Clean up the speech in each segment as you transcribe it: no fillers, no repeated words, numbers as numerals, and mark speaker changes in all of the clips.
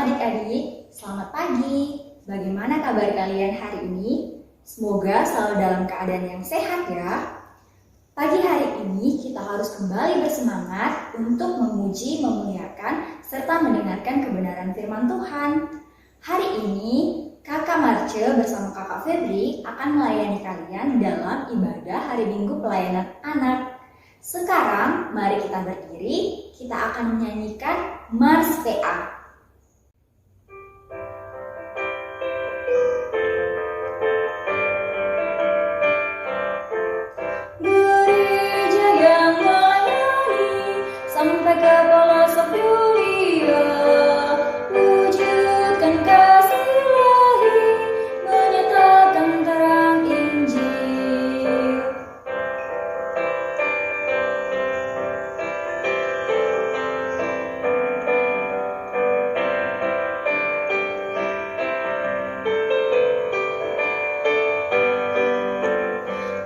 Speaker 1: adik-adik, selamat pagi. Bagaimana kabar kalian hari ini? Semoga selalu dalam keadaan yang sehat ya. Pagi hari ini kita harus kembali bersemangat untuk memuji, memuliakan, serta mendengarkan kebenaran firman Tuhan. Hari ini Kakak Marce bersama Kakak Febri akan melayani kalian dalam ibadah hari Minggu pelayanan anak. Sekarang mari kita berdiri, kita akan menyanyikan Mars PA. Gereja yang melayani sampai ke pelosok dunia, wujudkan kasih ilahi, menyatakan terang Injil.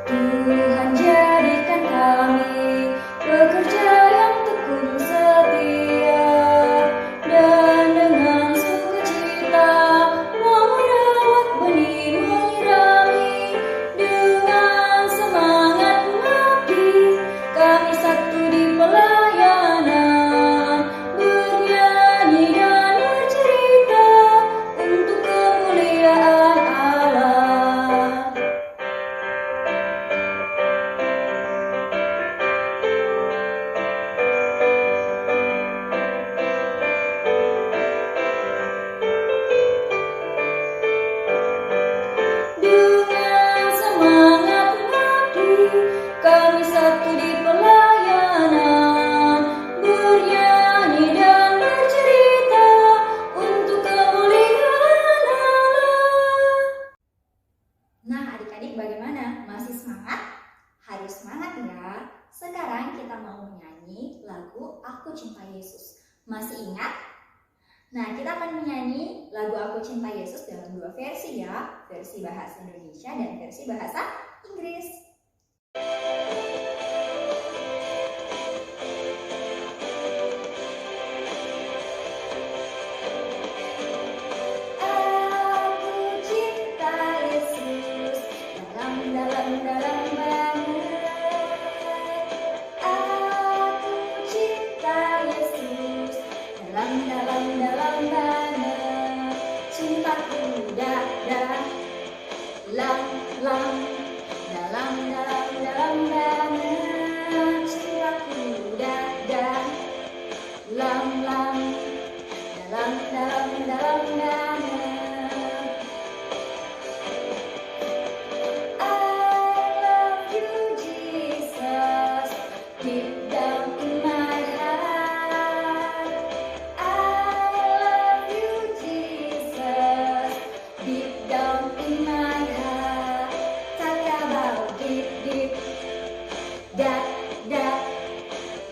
Speaker 1: Tuhan jadikan kami pekerja yang tekun setia, dan dengan sukacita mau merawat benih menyirami. Dengan semangat mengabdi kami satu di pelayanan, bernyanyi dan bercerita untuk kemuliaan Allah. Dengan semangat mengabdi kami satu di pelayanan, bernyanyi dan bercerita untuk kemuliaan Allah. Nah adik-adik bagaimana? Masih semangat? Harus semangat ya. Sekarang kita mau menyanyi lagu Aku Cinta Yesus. Masih ingat? Nah, kita akan menyanyi lagu Aku Cinta Yesus dalam dua versi ya, versi bahasa Indonesia dan versi bahasa Inggris. Aku cinta Yesus dalam banget. Aku cinta Yesus dalam banget. Cintaku dalam dalam banget. Cintaku dalam banget. I love you Jesus, deep down in my heart. I love you Jesus, deep down in my heart. Talk about deep down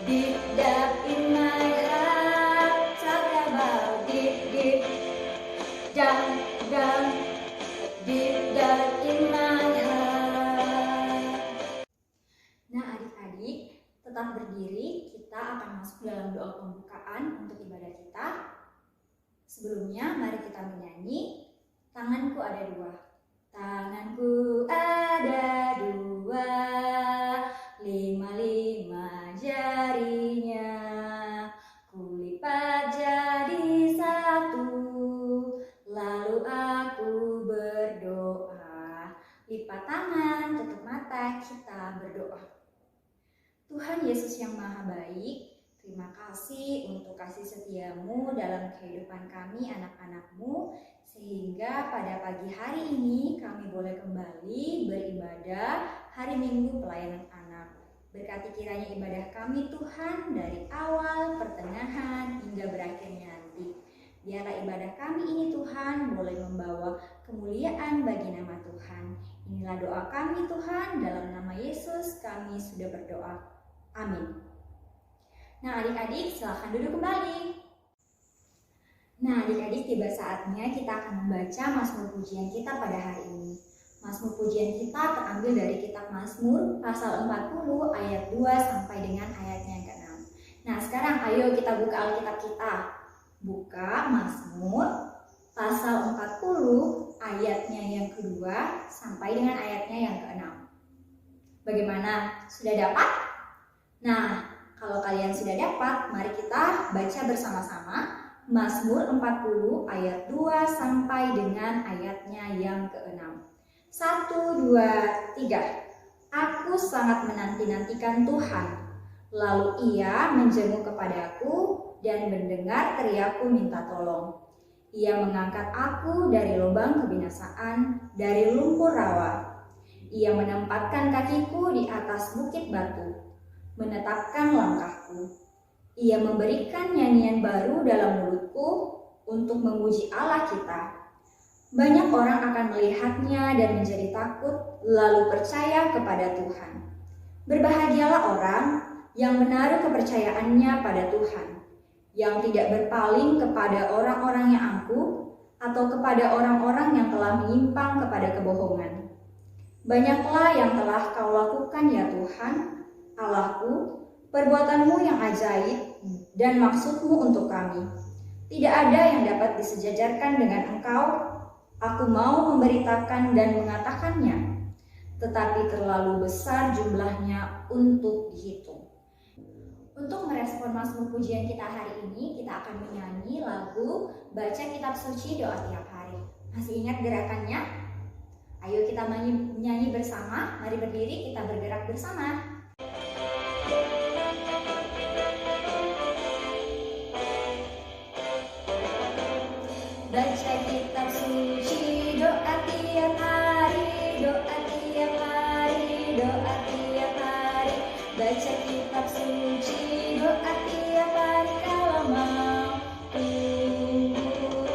Speaker 1: deep down in my heart. Talk about deep down deep down in my heart. Nah adik-adik, tetap berdiri, kita akan masuk dalam doa pembukaan untuk ibadah kita. Sebelumnya mari kita menyanyi Tanganku Ada Dua. Tanganku ada dua, lima jarinya, kulipat jadi satu, lalu aku berdoa. Lipat tangan, tutup mata, kita berdoa. Tuhan Yesus yang Maha Baik, terima kasih untuk kasih setiamu dalam kehidupan kami anak-anakmu, sehingga pada pagi hari ini kami boleh kembali beribadah hari Minggu pelayanan anak. Berkati kiranya ibadah kami Tuhan dari awal, pertengahan, hingga berakhirnya nanti. Biarlah ibadah kami ini Tuhan boleh membawa kemuliaan bagi nama Tuhan. Inilah doa kami Tuhan, dalam nama Yesus kami sudah berdoa. Amin. Nah adik-adik silahkan duduk kembali. Nah adik-adik tiba saatnya kita akan membaca Mazmur pujian kita pada hari ini. Mazmur pujian kita terambil dari kitab Mazmur pasal 40 ayat 2 sampai dengan ayatnya yang ke-6. Nah sekarang ayo kita buka Alkitab kita. Buka Mazmur pasal 40 ayatnya yang kedua sampai dengan ayatnya yang keenam. Bagaimana? Sudah dapat? Nah, kalau kalian sudah dapat, mari kita baca bersama-sama Mazmur 40 ayat 2 sampai dengan ayatnya yang keenam. 1, 2, 3. Aku sangat menanti-nantikan Tuhan. Lalu Ia menjenguk kepadaku dan mendengar teriakku minta tolong. Ia mengangkat aku dari lubang kebinasaan, dari lumpur rawa. Ia menempatkan kakiku di atas bukit batu, menetapkan langkahku. Ia memberikan nyanyian baru dalam mulutku untuk memuji Allah kita. Banyak orang akan melihatnya dan menjadi takut, lalu percaya kepada Tuhan. Berbahagialah orang yang menaruh kepercayaannya pada Tuhan, yang tidak berpaling kepada orang-orang yang angkuh atau kepada orang-orang yang telah menyimpang kepada kebohongan. Banyaklah yang telah kau lakukan ya Tuhan, Allahku, perbuatanmu yang ajaib dan maksudmu untuk kami. Tidak ada yang dapat disejajarkan dengan Engkau. Aku mau memberitakan dan mengatakannya, tetapi terlalu besar jumlahnya untuk dihitung. Untuk merespon Mazmur pujian kita hari ini, kita akan menyanyi lagu Baca Kitab Suci Doa Tiap Hari. Masih ingat gerakannya? Ayo kita menyanyi bersama, mari berdiri kita bergerak bersama. Baca kitab suci, doa tiap hari, doa tiap hari, doa tiap hari. Baca kitab suci, doa tiap hari kalau mau tumbuh,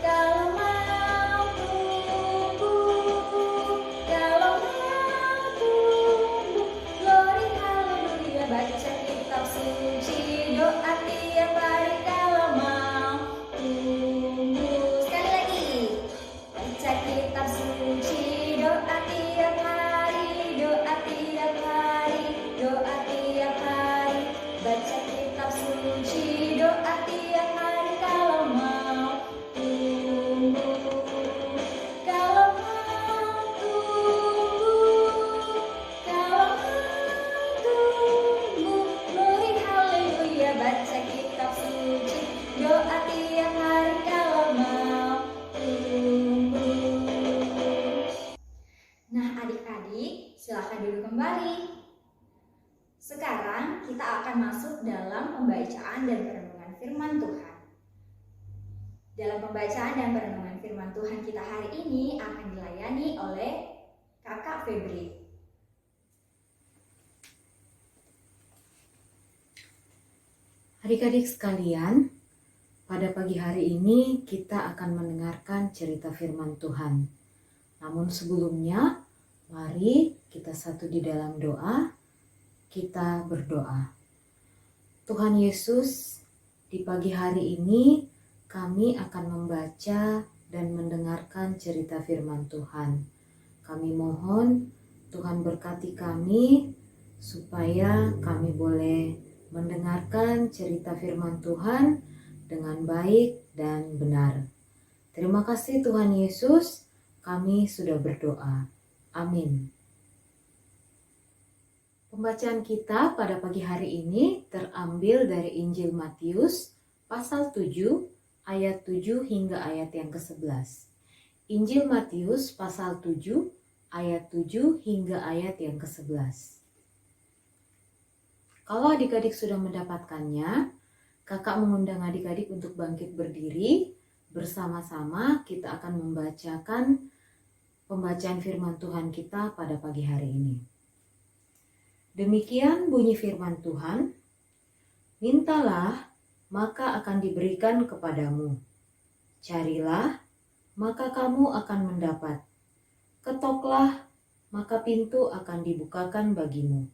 Speaker 1: kalau mau tumbuh, kalau mau tumbuh. Glory haleluya. Baca kitab suci, doa tiap hari kalau mau tumbuh. Sekali lagi. Baca kitab suci, doa tiap hari, doa tiap hari, doa tiap hari. Baca kitab suci, doa tiap hari kalau mau tumbuh, kalau mau tumbuh, kalau mau tumbuh. Glory haleluya. Baca kitab suci, doa tiap hari kalau mau tumbuh. Nah adik-adik, silakan duduk kembali. Sekarang kita akan masuk dalam pembacaan dan perenungan firman Tuhan. Dalam pembacaan dan perenungan firman Tuhan kita hari ini akan dilayani oleh Kakak Febri.
Speaker 2: Adik-adik sekalian, pada pagi hari ini kita akan mendengarkan cerita firman Tuhan. Namun sebelumnya, mari kita satu di dalam doa. Kita berdoa. Tuhan Yesus, di pagi hari ini kami akan membaca dan mendengarkan cerita firman Tuhan. Kami mohon Tuhan berkati kami supaya kami boleh mendengarkan cerita firman Tuhan dengan baik dan benar. Terima kasih Tuhan Yesus, kami sudah berdoa. Amin. Pembacaan kita pada pagi hari ini terambil dari Injil Matius pasal 7 ayat 7 hingga ayat yang ke-11. Injil Matius pasal 7 ayat 7 hingga ayat yang ke-11. Kalau adik-adik sudah mendapatkannya, kakak mengundang adik-adik untuk bangkit berdiri. Bersama-sama kita akan membacakan pembacaan firman Tuhan kita pada pagi hari ini. Demikian bunyi firman Tuhan, mintalah maka akan diberikan kepadamu. Carilah maka kamu akan mendapat. Ketoklah maka pintu akan dibukakan bagimu.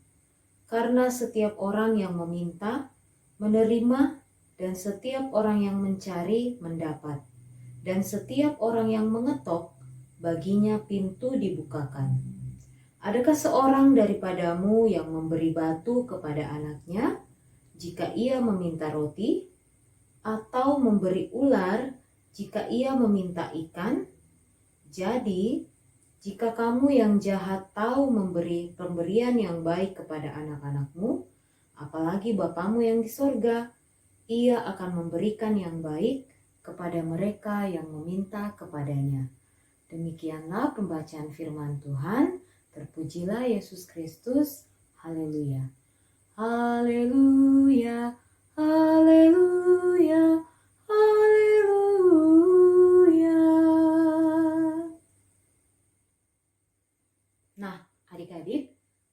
Speaker 2: Karena setiap orang yang meminta, menerima, dan setiap orang yang mencari, mendapat. Dan setiap orang yang mengetok, baginya pintu dibukakan. Adakah seorang daripadamu yang memberi batu kepada anaknya jika ia meminta roti? atau memberi ular jika ia meminta ikan? Jadi, jika kamu yang jahat tahu memberi pemberian yang baik kepada anak-anakmu, apalagi Bapamu yang di sorga, ia akan memberikan yang baik kepada mereka yang meminta kepadanya. Demikianlah pembacaan firman Tuhan. Terpujilah Yesus Kristus. Haleluya. Haleluya. Haleluya. Haleluya. Nah, adik-adik,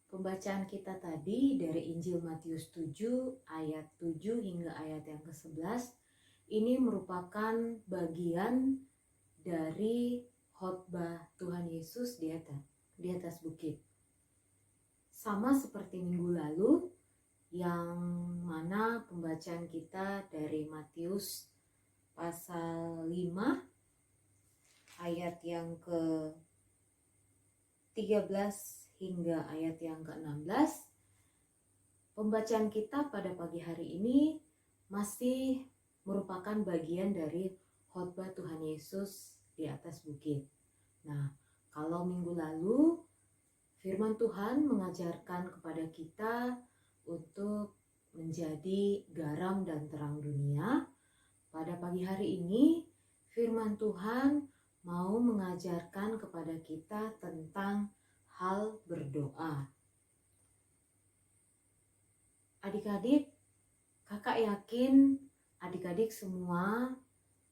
Speaker 2: pembacaan kita tadi dari Injil Matius 7 ayat 7 hingga ayat yang ke-11 ini merupakan bagian dari khotbah Tuhan Yesus di atas bukit. Sama seperti minggu lalu, yang mana pembacaan kita dari Matius pasal 5 ayat yang ke-13 hingga ayat yang ke-16. Pembacaan kita pada pagi hari ini masih merupakan bagian dari khotbah Tuhan Yesus di atas bukit. Nah, kalau minggu lalu firman Tuhan mengajarkan kepada kita untuk menjadi garam dan terang dunia. Pada pagi hari ini firman Tuhan mau mengajarkan kepada kita tentang hal berdoa. Adik-adik, kakak yakin adik-adik semua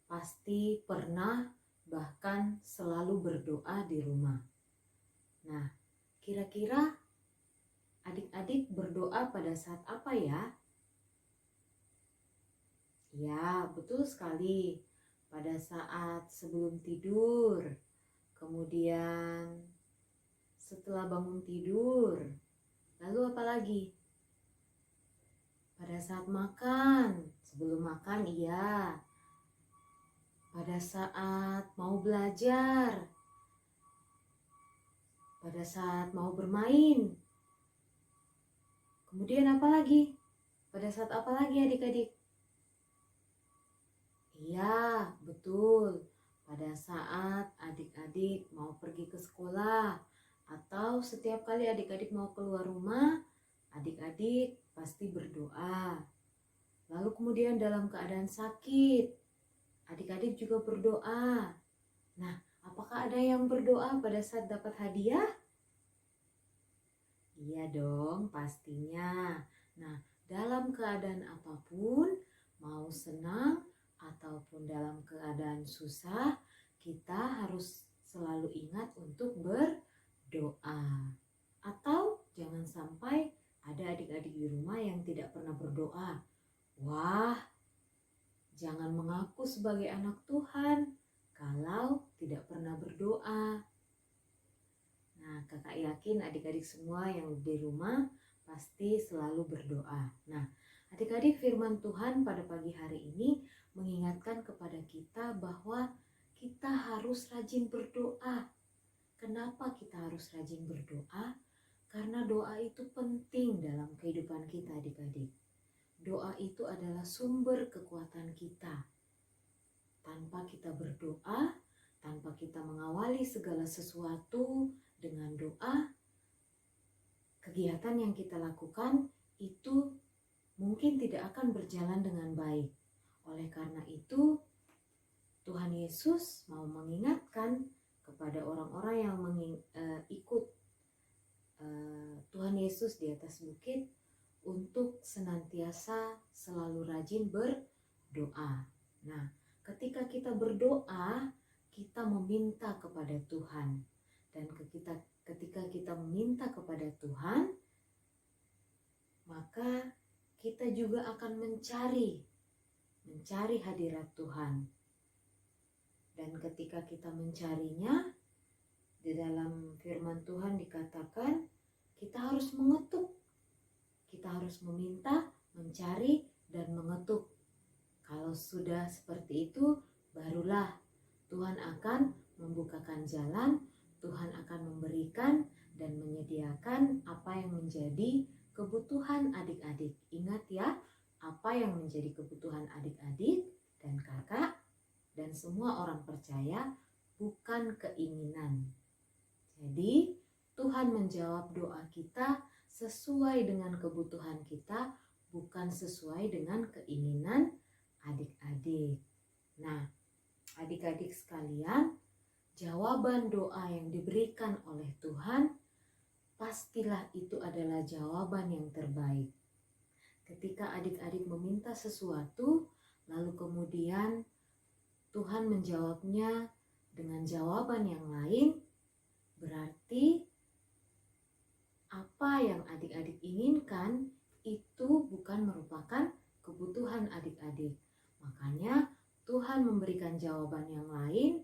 Speaker 2: pasti pernah bahkan selalu berdoa di rumah. Nah, kira-kira adik-adik berdoa pada saat apa ya? Ya, betul sekali. Pada saat sebelum tidur, kemudian setelah bangun tidur, lalu apa lagi? Pada saat makan, sebelum makan iya. Pada saat mau belajar, pada saat mau bermain. Kemudian apa lagi? Pada saat apa lagi adik-adik? Iya, betul. Pada saat adik-adik mau pergi ke sekolah atau setiap kali adik-adik mau keluar rumah, adik-adik pasti berdoa. Lalu kemudian dalam keadaan sakit, adik-adik juga berdoa. Nah, apakah ada yang berdoa pada saat dapat hadiah? Iya dong, pastinya. Nah, dalam keadaan apapun, mau senang ataupun dalam keadaan susah, kita harus selalu ingat untuk berdoa. Atau jangan sampai ada adik-adik di rumah yang tidak pernah berdoa. Wah, jangan mengaku sebagai anak Tuhan kalau tidak pernah berdoa. Nah, kakak yakin adik-adik semua yang di rumah pasti selalu berdoa. Nah, adik-adik, firman Tuhan pada pagi hari ini mengingatkan kepada kita bahwa kita harus rajin berdoa. Kenapa kita harus rajin berdoa? Karena doa itu penting dalam kehidupan kita, adik-adik. Doa itu adalah sumber kekuatan kita. Tanpa kita berdoa, tanpa kita mengawali segala sesuatu dengan doa, kegiatan yang kita lakukan itu mungkin tidak akan berjalan dengan baik. Oleh karena itu, Tuhan Yesus mau mengingatkan kepada orang-orang yang ikut Tuhan Yesus di atas bukit untuk senantiasa selalu rajin berdoa. Nah, ketika kita berdoa, kita meminta kepada Tuhan. Dan ketika kita meminta kepada Tuhan, maka kita juga akan mencari hadirat Tuhan. Dan ketika kita mencarinya, di dalam firman Tuhan dikatakan kita harus mengetuk. Kita harus meminta, mencari, dan mengetuk. Kalau sudah seperti itu, barulah Tuhan akan membukakan jalan, Tuhan akan memberikan dan menyediakan apa yang menjadi kebutuhan adik-adik. Ingat ya, apa apa yang menjadi kebutuhan adik-adik dan kakak dan semua orang percaya, bukan keinginan. Jadi Tuhan menjawab doa kita sesuai dengan kebutuhan kita, bukan sesuai dengan keinginan adik-adik. Nah, adik-adik sekalian, jawaban doa yang diberikan oleh Tuhan, pastilah itu adalah jawaban yang terbaik. Ketika adik-adik meminta sesuatu, lalu kemudian Tuhan menjawabnya dengan jawaban yang lain, berarti apa yang adik-adik inginkan itu bukan merupakan kebutuhan adik-adik. Makanya Tuhan memberikan jawaban yang lain,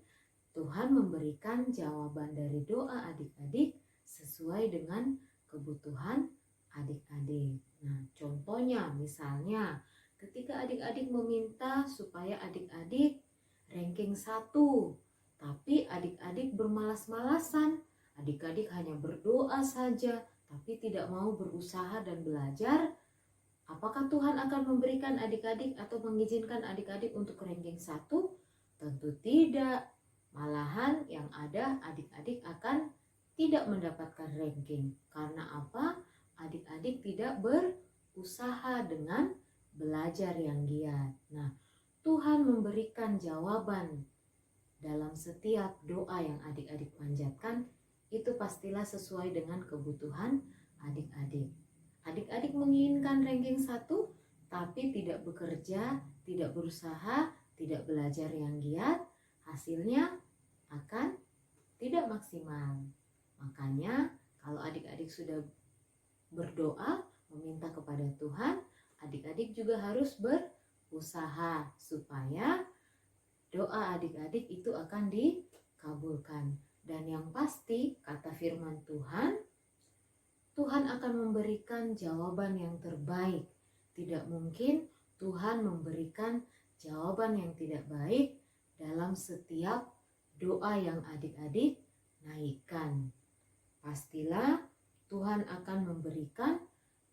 Speaker 2: Tuhan memberikan jawaban dari doa adik-adik sesuai dengan kebutuhan adik-adik. Nah, contohnya misalnya ketika adik-adik meminta supaya adik-adik ranking 1, tapi adik-adik bermalas-malasan, adik-adik hanya berdoa saja, tapi tidak mau berusaha dan belajar, apakah Tuhan akan memberikan adik-adik atau mengizinkan adik-adik untuk ranking 1? Tentu tidak. Malahan yang ada adik-adik akan tidak mendapatkan ranking. Karena apa? Adik-adik tidak berusaha dengan belajar yang giat. Nah, Tuhan memberikan jawaban dalam setiap doa yang adik-adik panjatkan, itu pastilah sesuai dengan kebutuhan adik-adik. Adik-adik menginginkan ranking 1, tapi tidak bekerja, tidak berusaha, tidak belajar yang giat, hasilnya akan tidak maksimal. Makanya kalau adik-adik sudah berdoa, meminta kepada Tuhan, adik-adik juga harus berusaha supaya doa adik-adik itu akan dikabulkan. Dan yang pasti, kata firman Tuhan, Tuhan akan memberikan jawaban yang terbaik. Tidak mungkin Tuhan memberikan jawaban yang tidak baik dalam setiap doa yang adik-adik naikkan. Pastilah Tuhan akan memberikan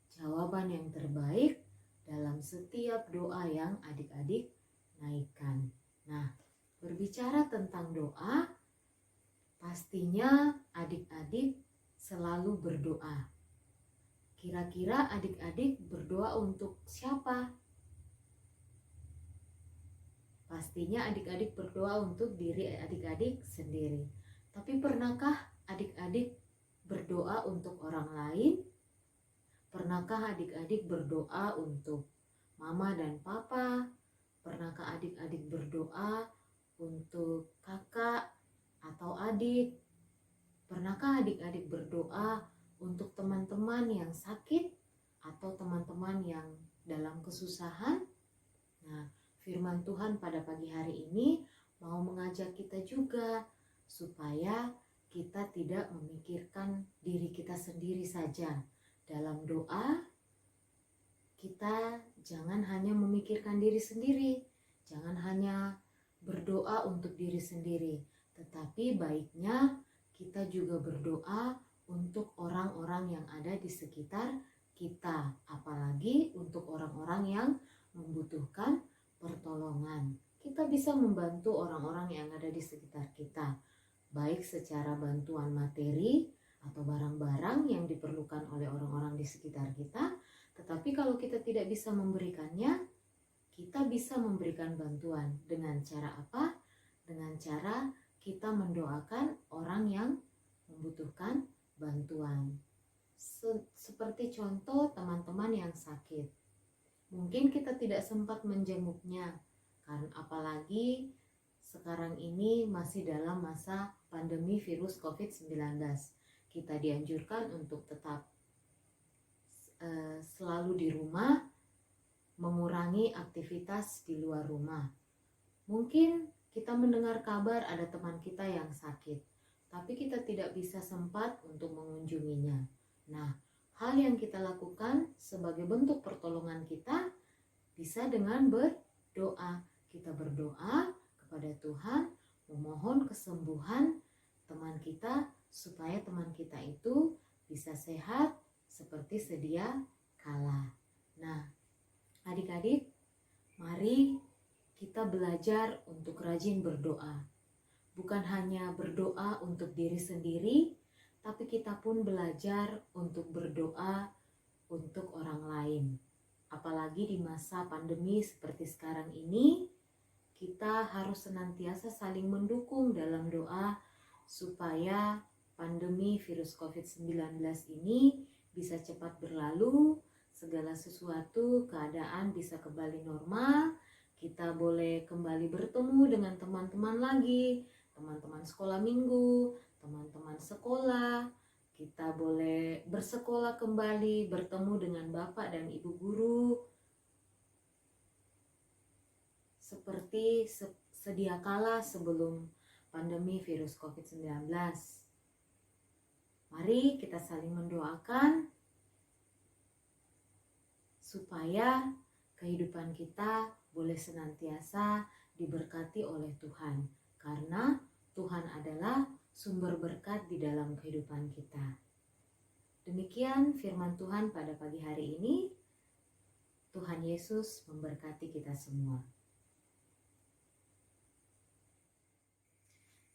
Speaker 2: jawaban yang terbaik dalam setiap doa yang adik-adik naikkan. Nah, berbicara tentang doa, pastinya adik-adik selalu berdoa. Kira-kira adik-adik berdoa untuk siapa? Pastinya adik-adik berdoa untuk diri adik-adik sendiri. Tapi pernahkah adik-adik berdoa untuk orang lain? Pernahkah adik-adik berdoa untuk mama dan papa? Pernahkah adik-adik berdoa untuk kakak atau adik? Pernahkah adik-adik berdoa untuk teman-teman yang sakit atau teman-teman yang dalam kesusahan? Nah, firman Tuhan pada pagi hari ini mau mengajak kita juga supaya kita tidak memikirkan diri kita sendiri saja. Dalam doa, kita jangan hanya memikirkan diri sendiri, jangan hanya berdoa untuk diri sendiri, tetapi baiknya kita juga berdoa untuk orang-orang yang ada di sekitar kita, apalagi untuk orang-orang yang membutuhkan pertolongan. Kita bisa membantu orang-orang yang ada di sekitar kita, baik secara bantuan materi atau barang-barang yang diperlukan oleh orang-orang di sekitar kita. Tetapi kalau kita tidak bisa memberikannya, kita bisa memberikan bantuan. Dengan cara apa? Dengan cara kita mendoakan orang yang membutuhkan bantuan. Seperti contoh teman-teman yang sakit. Mungkin kita tidak sempat menjenguknya, karena apalagi sekarang ini masih dalam masa pandemi virus COVID-19. Kita dianjurkan untuk tetap selalu di rumah, mengurangi aktivitas di luar rumah. Mungkin kita mendengar kabar ada teman kita yang sakit, tapi kita tidak bisa sempat untuk mengunjunginya. Nah, hal yang kita lakukan sebagai bentuk pertolongan kita bisa dengan berdoa. Kita berdoa kepada Tuhan, memohon kesembuhan teman kita supaya teman kita itu bisa sehat seperti sedia kala. Nah, adik-adik, mari kita belajar untuk rajin berdoa. Bukan hanya berdoa untuk diri sendiri, tapi kita pun belajar untuk berdoa untuk orang lain. Apalagi di masa pandemi seperti sekarang ini, kita harus senantiasa saling mendukung dalam doa supaya pandemi virus COVID-19 ini bisa cepat berlalu, segala sesuatu keadaan bisa kembali normal, kita boleh kembali bertemu dengan teman-teman lagi, teman-teman sekolah minggu, teman-teman sekolah, kita boleh bersekolah kembali, bertemu dengan Bapak dan Ibu guru, seperti sedia kala sebelum pandemi virus COVID-19. Mari kita saling mendoakan supaya kehidupan kita boleh senantiasa diberkati oleh Tuhan, karena Tuhan adalah sumber berkat di dalam kehidupan kita. Demikian firman Tuhan pada pagi hari ini. Tuhan Yesus memberkati kita semua.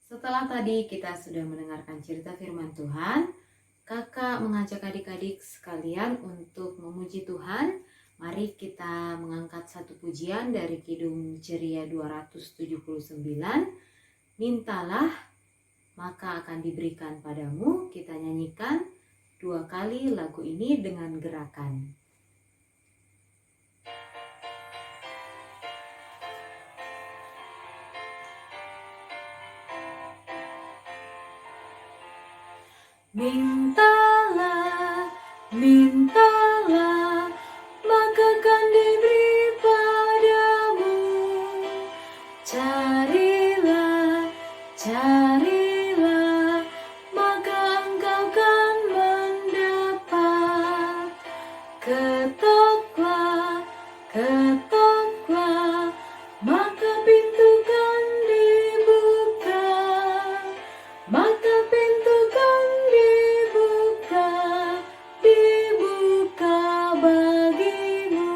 Speaker 2: Setelah tadi kita sudah mendengarkan cerita firman Tuhan, kakak mengajak adik-adik sekalian untuk memuji Tuhan. Mari kita mengangkat satu pujian dari Kidung Ceria 279. Mintalah, maka akan diberikan padamu. Kita nyanyikan 2 kali lagu ini dengan gerakan. Mintalah, mintalah, maka akan diberi padamu. Carilah, carilah, maka engkau akan mendapat. Ketoklah, ketoklah, maka pintu kan dibuka. Maka pintu kan dibuka, dibuka bagimu.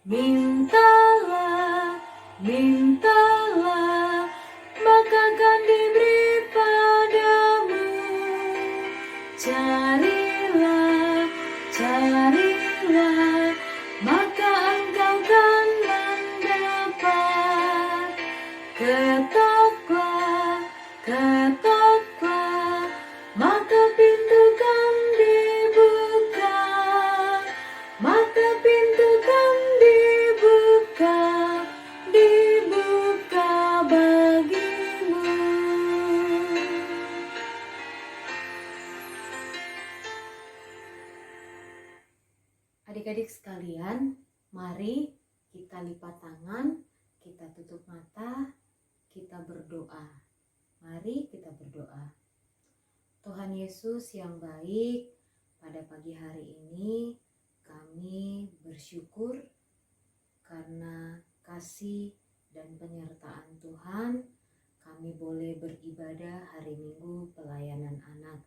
Speaker 2: Mintalah, mintalah, maka akan diberi padamu. Carilah, carilah, maka engkau kan mendapat. Ketoklah, ketoklah, maka pintu kan dibuka. Maka pintu kan dibuka, dibuka bagimu. Adik-adik sekalian, mari kita lipat tangan, kita tutup mata, kita berdoa. Mari kita berdoa. Tuhan Yesus yang baik, pada pagi hari ini kami bersyukur karena kasih dan penyertaan Tuhan, kami boleh beribadah hari Minggu pelayanan anak.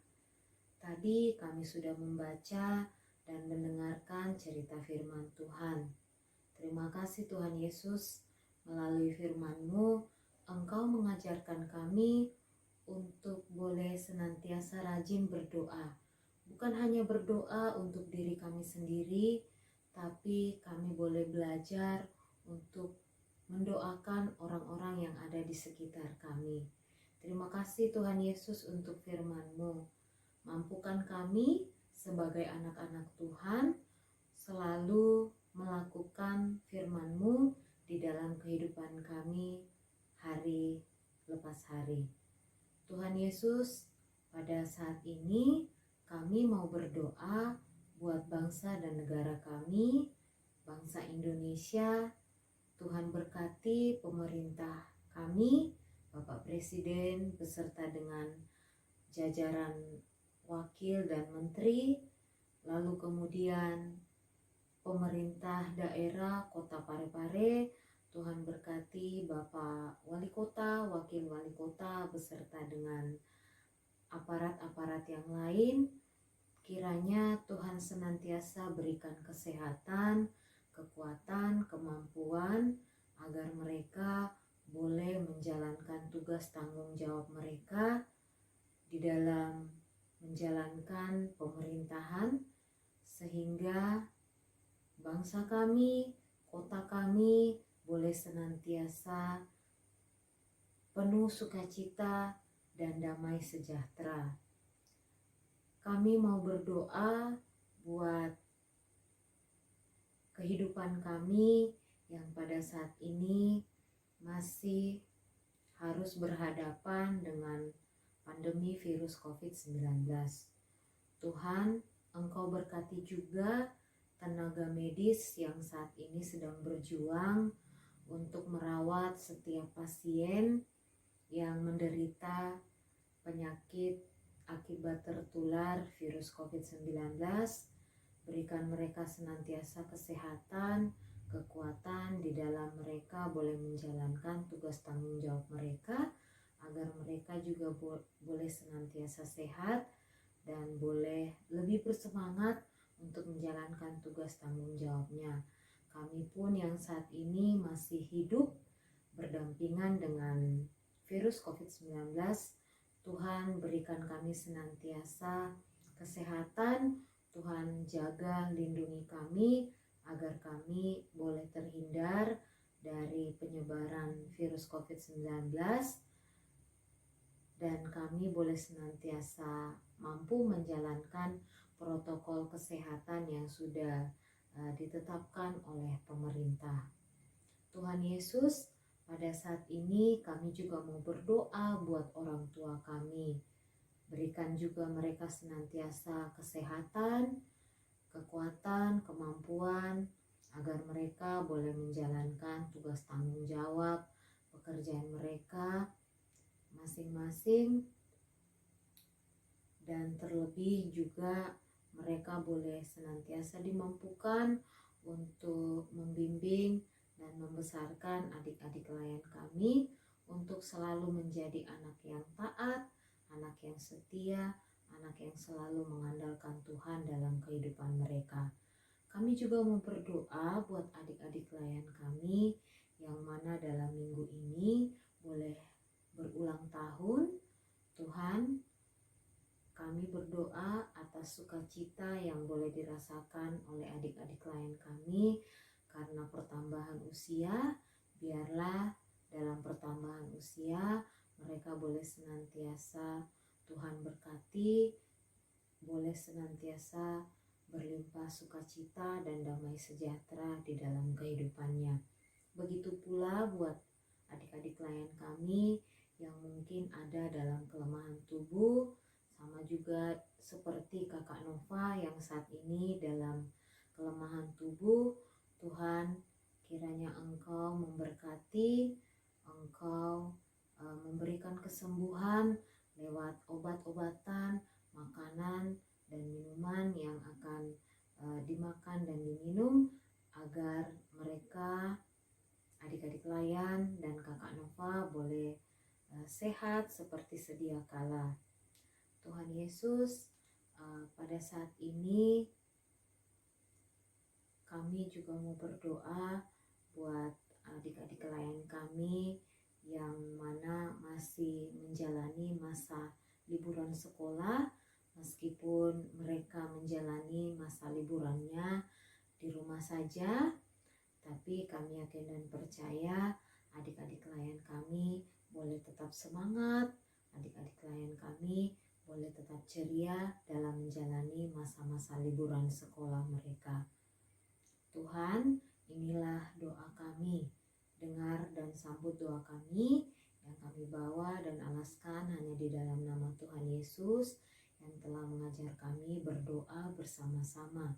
Speaker 2: Tadi kami sudah membaca dan mendengarkan cerita firman Tuhan. Terima kasih Tuhan Yesus, melalui firman-Mu, Engkau mengajarkan kami untuk boleh senantiasa rajin berdoa. Bukan hanya berdoa untuk diri kami sendiri, tapi kami boleh belajar untuk mendoakan orang-orang yang ada di sekitar kami. Terima kasih Tuhan Yesus untuk firman-Mu. Mampukan kami sebagai anak-anak Tuhan selalu melakukan firman-Mu di dalam kehidupan kami hari lepas hari. Tuhan Yesus, pada saat ini kami mau berdoa buat bangsa dan negara kami, bangsa Indonesia. Tuhan berkati pemerintah kami, Bapak Presiden beserta dengan jajaran wakil dan menteri, lalu kemudian pemerintah daerah Kota Parepare. Tuhan berkati Bapak Wali Kota, Wakil Wali Kota beserta dengan aparat-aparat yang lain. Kiranya Tuhan senantiasa berikan kesehatan, kekuatan, kemampuan agar mereka boleh menjalankan tugas tanggung jawab mereka di dalam menjalankan pemerintahan, sehingga bangsa kami, kota kami boleh senantiasa penuh sukacita dan damai sejahtera. Kami mau berdoa buat kehidupan kami yang pada saat ini masih harus berhadapan dengan pandemi virus COVID-19. Tuhan, Engkau berkati juga tenaga medis yang saat ini sedang berjuang untuk merawat setiap pasien yang menderita penyakit akibat tertular virus COVID-19. Berikan mereka senantiasa kesehatan, kekuatan di dalam mereka boleh menjalankan tugas tanggung jawab mereka, agar mereka juga boleh senantiasa sehat dan boleh lebih bersemangat untuk menjalankan tugas tanggung jawabnya. Kami pun yang saat ini masih hidup berdampingan dengan virus COVID-19, Tuhan berikan kami senantiasa kesehatan, Tuhan jaga lindungi kami agar kami boleh terhindar dari penyebaran virus COVID-19 dan kami boleh senantiasa mampu menjalankan protokol kesehatan yang sudah ditetapkan oleh pemerintah. Tuhan Yesus, pada saat ini kami juga mau berdoa buat orang tua kami. Berikan juga mereka senantiasa kesehatan, kekuatan, kemampuan, agar mereka boleh menjalankan tugas tanggung jawab pekerjaan mereka masing-masing, dan terlebih juga mereka boleh senantiasa dimampukan untuk membimbing dan membesarkan adik-adik klien kami untuk selalu menjadi anak yang taat, anak yang setia, anak yang selalu mengandalkan Tuhan dalam kehidupan mereka. Kami juga mau berdoa buat adik-adik klien kami yang mana dalam minggu ini boleh berulang tahun. Tuhan, kami berdoa atas sukacita yang boleh dirasakan oleh adik-adik klien kami karena pertambahan usia. Biarlah dalam pertambahan usia mereka boleh senantiasa Tuhan berkati, boleh senantiasa berlimpah sukacita dan damai sejahtera di dalam kehidupannya. Begitu pula buat adik-adik klien kami yang mungkin ada dalam kelemahan tubuh, sama juga seperti kakak Nova yang saat ini dalam kelemahan tubuh. Tuhan, kiranya Engkau memberkati, Engkau memberikan kesembuhan lewat obat-obatan, makanan, dan minuman yang akan dimakan dan diminum, agar mereka, adik-adik klien dan kakak Nova boleh sehat seperti sedia kala. Tuhan Yesus, pada saat ini kami juga mau berdoa buat adik-adik klien kami yang mana masih menjalani masa liburan sekolah, meskipun mereka menjalani masa liburannya di rumah saja, tapi kami yakin dan percaya adik-adik klien kami boleh tetap semangat, adik-adik klien kami boleh tetap ceria dalam menjalani masa-masa liburan sekolah mereka. Tuhan, inilah doa kami. Dengar dan sambut doa kami yang kami bawa dan alaskan hanya di dalam nama Tuhan Yesus yang telah mengajar kami berdoa bersama-sama.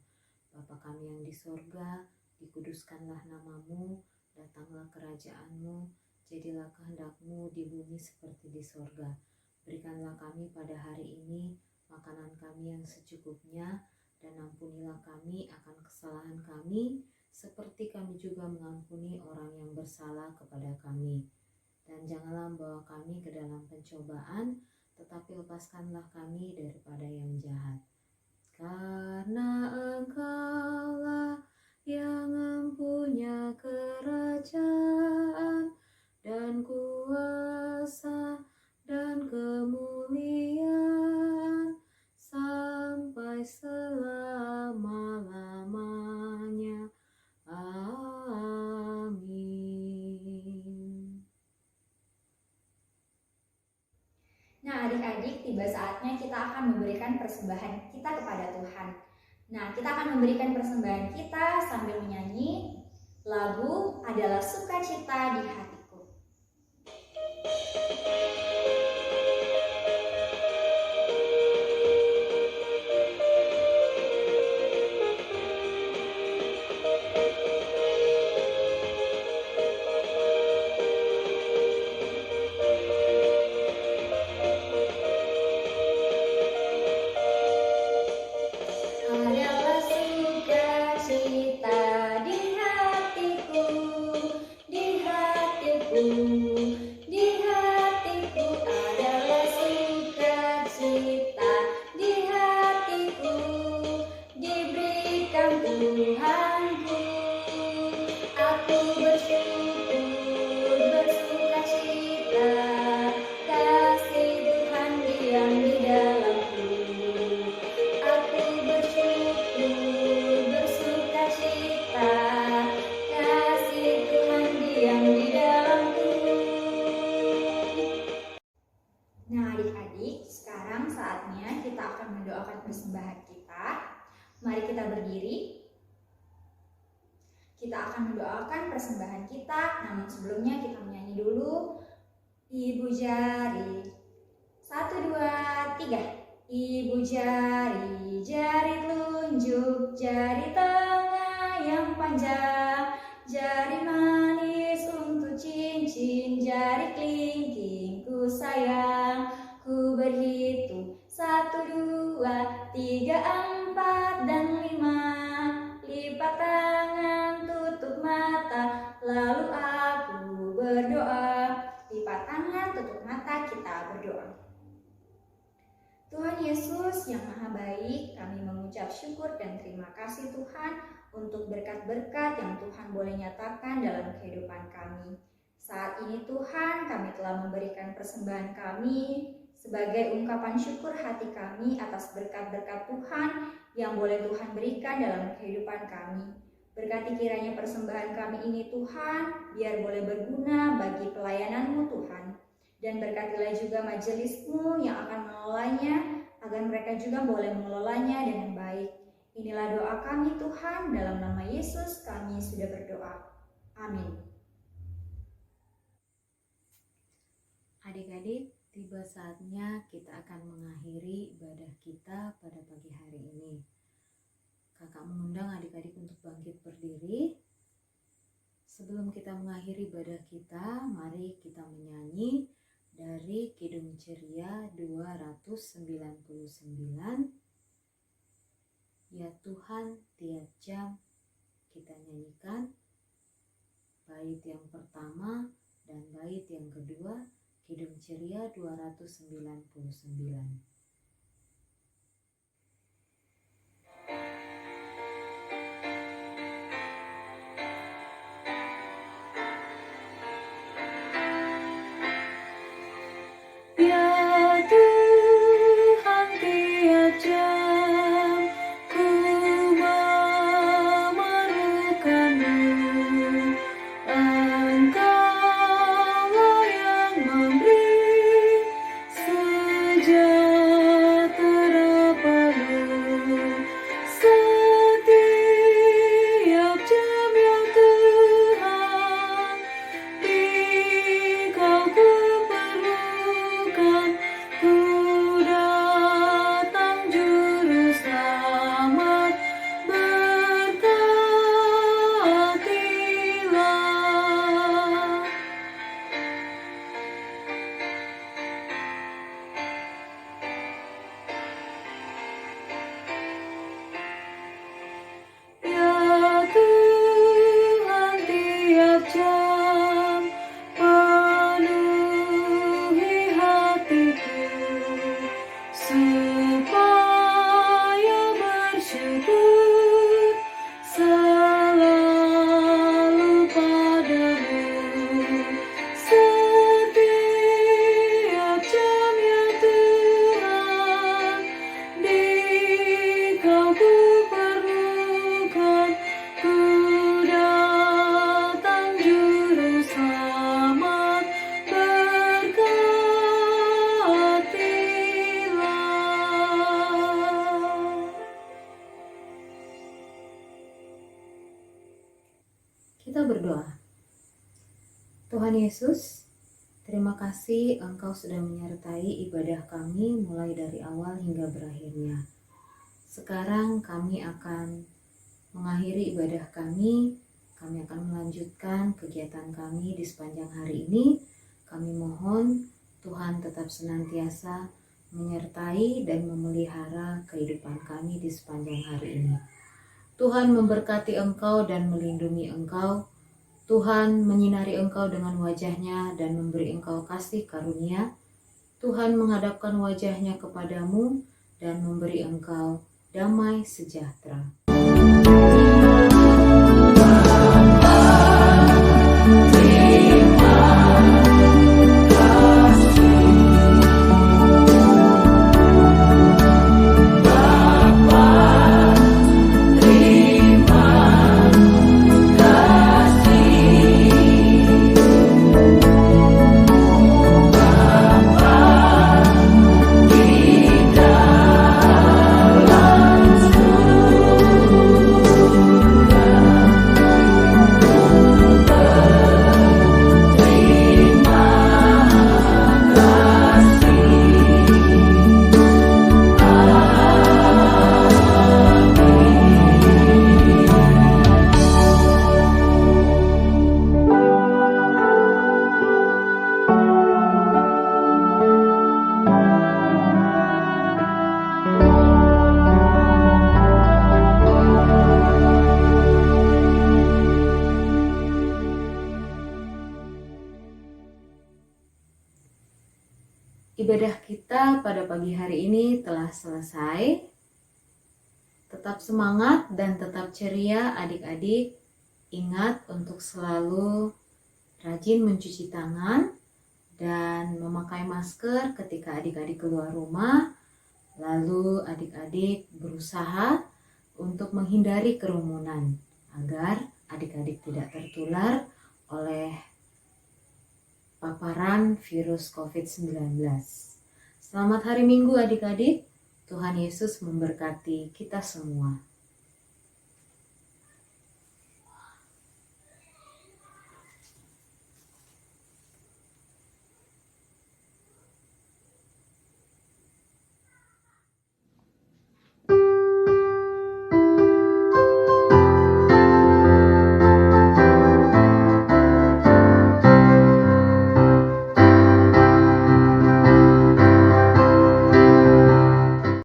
Speaker 2: Bapa kami yang di sorga, dikuduskanlah namamu, datanglah kerajaanmu, jadilah kehendak-Mu di bumi seperti di sorga. Berikanlah kami pada hari ini makanan kami yang secukupnya, dan ampunilah kami akan kesalahan kami, seperti kami juga mengampuni orang yang bersalah kepada kami. Dan janganlah membawa kami ke dalam pencobaan, tetapi lepaskanlah kami daripada yang jahat. selama-lamanya. Amin.
Speaker 1: Nah, adik-adik, tiba saatnya kita akan memberikan persembahan kita kepada Tuhan. Nah, kita akan memberikan persembahan kita sambil menyanyi lagu Adalah Sukacita di Hatiku. Adalah sukacita di hatiku, di hatiku, di hatiku. Adalah sukacita di hatiku, diberikan Tuhanku. Aku bersyukur, bersukacita, kasih Tuhan diam di dalamku. Aku bersyukur, bersukacita, kasih Tuhan diam di dalamku. Nah, adik-adik, sekarang saatnya kita akan mendoakan persembahan kita. Mari kita berdiri. Kita akan mendoakan persembahan kita, namun sebelumnya kita menyanyi dulu Ibu Jari. 1, 2, 3. Ibu jari, jari telunjuk, jari tengah yang panjang, jari manis untuk cincin, jari kelingking ku sayang. Ku berhitung 1, 2, 3, 4, dan 5. Lipat tangan, tutup mata, lalu aku berdoa. Lipat tangan, tutup mata, kita berdoa. Tuhan Yesus yang Maha Baik, kami mengucap syukur dan terima kasih Tuhan untuk berkat-berkat yang Tuhan boleh nyatakan dalam kehidupan kami. Saat ini Tuhan, kami telah memberikan persembahan kami sebagai ungkapan syukur hati kami atas berkat-berkat Tuhan yang boleh Tuhan berikan dalam kehidupan kami. Berkati kiranya persembahan kami ini Tuhan, biar boleh berguna bagi pelayanan-Mu Tuhan. Dan berkatilah juga majelis-Mu yang akan mengelolanya, agar mereka juga boleh mengelolanya dengan baik. Inilah doa kami Tuhan, dalam nama Yesus kami sudah berdoa. Amin.
Speaker 2: Adik-adik, tiba saatnya kita akan mengakhiri ibadah kita pada pagi hari ini. Kakak mengundang adik-adik untuk bangkit berdiri. Sebelum kita mengakhiri ibadah kita, mari kita menyanyi dari Kidung Ceria 299. Ya Tuhan, tiap jam kita nyanyikan bait yang pertama dan bait yang kedua, Kidung Ceria 299.
Speaker 3: Engkaulah yang memberi sejarah.
Speaker 2: Kita berdoa. Tuhan Yesus, terima kasih Engkau sudah menyertai ibadah kami mulai dari awal hingga berakhirnya. Sekarang kami akan mengakhiri ibadah kami akan melanjutkan kegiatan kami di sepanjang hari ini. Kami mohon Tuhan tetap senantiasa menyertai dan memelihara kehidupan kami di sepanjang hari ini. Tuhan memberkati Engkau dan melindungi Engkau. Tuhan menyinari Engkau dengan wajah-Nya dan memberi Engkau kasih karunia. Tuhan menghadapkan wajah-Nya kepadamu dan memberi Engkau damai sejahtera. Ibadah kita pada pagi hari ini telah selesai. Tetap semangat dan tetap ceria adik-adik. Ingat untuk selalu rajin mencuci tangan dan memakai masker ketika adik-adik keluar rumah. Lalu adik-adik berusaha untuk menghindari kerumunan agar adik-adik tidak tertular oleh paparan virus COVID-19. Selamat hari Minggu adik-adik. Tuhan Yesus memberkati kita semua.